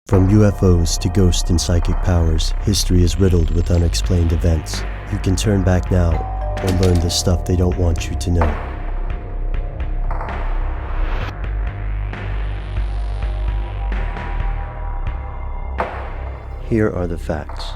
From UFOs to ghost and psychic powers, history is riddled with unexplained events. You can turn back now or learn the stuff they don't want you to know. Here are the facts.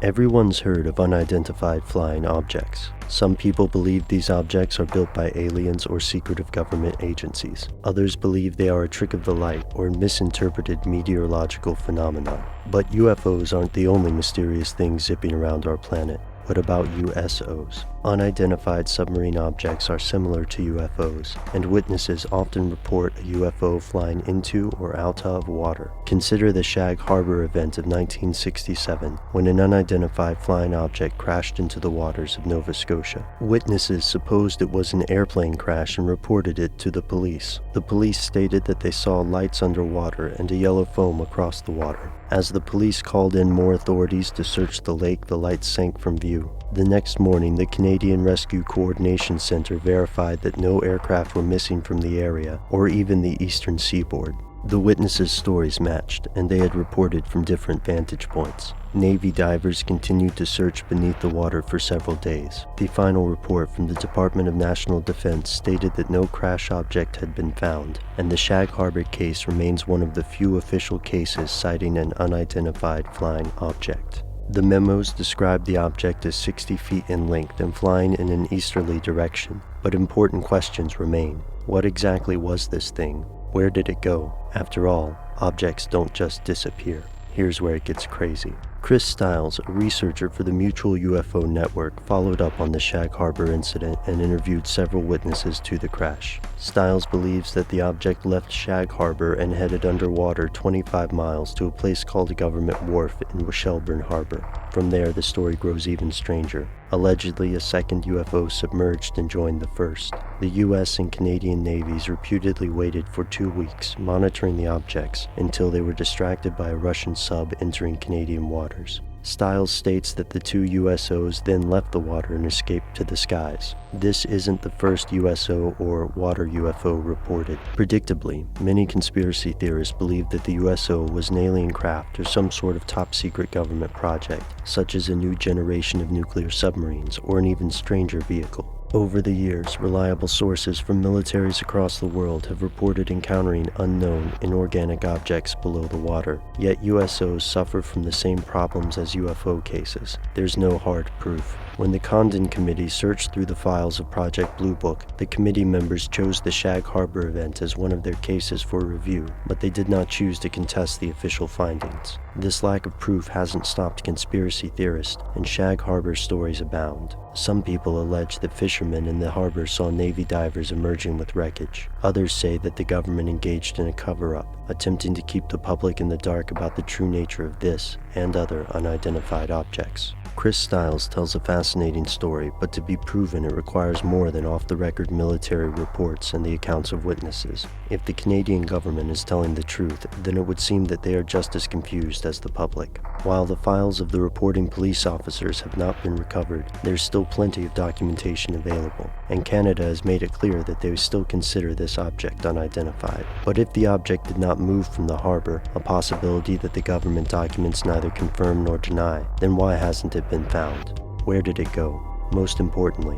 Everyone's heard of unidentified flying objects. Some people believe these objects are built by aliens or secretive government agencies. Others believe they are a trick of the light or misinterpreted meteorological phenomenon. But UFOs aren't the only mysterious things zipping around our planet. What about USOs? Unidentified submarine objects are similar to UFOs, and witnesses often report a UFO flying into or out of water. Consider the Shag Harbor event of 1967, when an unidentified flying object crashed into the waters of Nova Scotia. Witnesses supposed it was an airplane crash and reported it to the police. The police stated that they saw lights underwater and a yellow foam across the water. As the police called in more authorities to search the lake, the lights sank from view. The next morning, the Canadian Rescue Coordination Center verified that no aircraft were missing from the area or even the eastern seaboard. The witnesses' stories matched, and they had reported from different vantage points. Navy divers continued to search beneath the water for several days. The final report from the Department of National Defense stated that no crash object had been found, and the Shag Harbor case remains one of the few official cases citing an unidentified flying object. The memos described the object as 60 feet in length and flying in an easterly direction, but important questions remain. What exactly was this thing? Where did it go? After all, objects don't just disappear. Here's where it gets crazy. Chris Stiles, a researcher for the Mutual UFO Network, followed up on the Shag Harbor incident and interviewed several witnesses to the crash. Stiles believes that the object left Shag Harbor and headed underwater 25 miles to a place called Government Wharf in Shelburne Harbor. From there, the story grows even stranger. Allegedly, a second UFO submerged and joined the first. The US and Canadian navies reputedly waited for 2 weeks, monitoring the objects until they were distracted by a Russian sub entering Canadian waters. Stiles states that the two USOs then left the water and escaped to the skies. This isn't the first USO or water UFO reported. Predictably, many conspiracy theorists believe that the USO was an alien craft or some sort of top-secret government project, such as a new generation of nuclear submarines or an even stranger vehicle. Over the years, reliable sources from militaries across the world have reported encountering unknown, inorganic objects below the water. Yet USOs suffer from the same problems as UFO cases. There's no hard proof. When the Condon Committee searched through the files of Project Blue Book, the committee members chose the Shag Harbor event as one of their cases for review, but they did not choose to contest the official findings. This lack of proof hasn't stopped conspiracy theorists, and Shag Harbor stories abound. Some people allege that fishermen in the harbor saw Navy divers emerging with wreckage. Others say that the government engaged in a cover-up, attempting to keep the public in the dark about the true nature of this and other unidentified objects. Chris Stiles tells a fascinating story, but to be proven it requires more than off-the-record military reports and the accounts of witnesses. If the Canadian government is telling the truth, then it would seem that they are just as confused as the public. While the files of the reporting police officers have not been recovered, there's still plenty of documentation available, and Canada has made it clear that they still consider this object unidentified. But if the object did not move from the harbor, a possibility that the government documents neither confirm nor deny, then why hasn't it been found? Where did it go? Most importantly,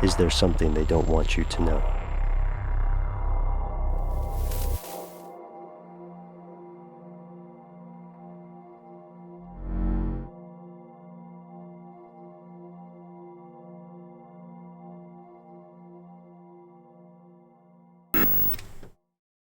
is there something they don't want you to know?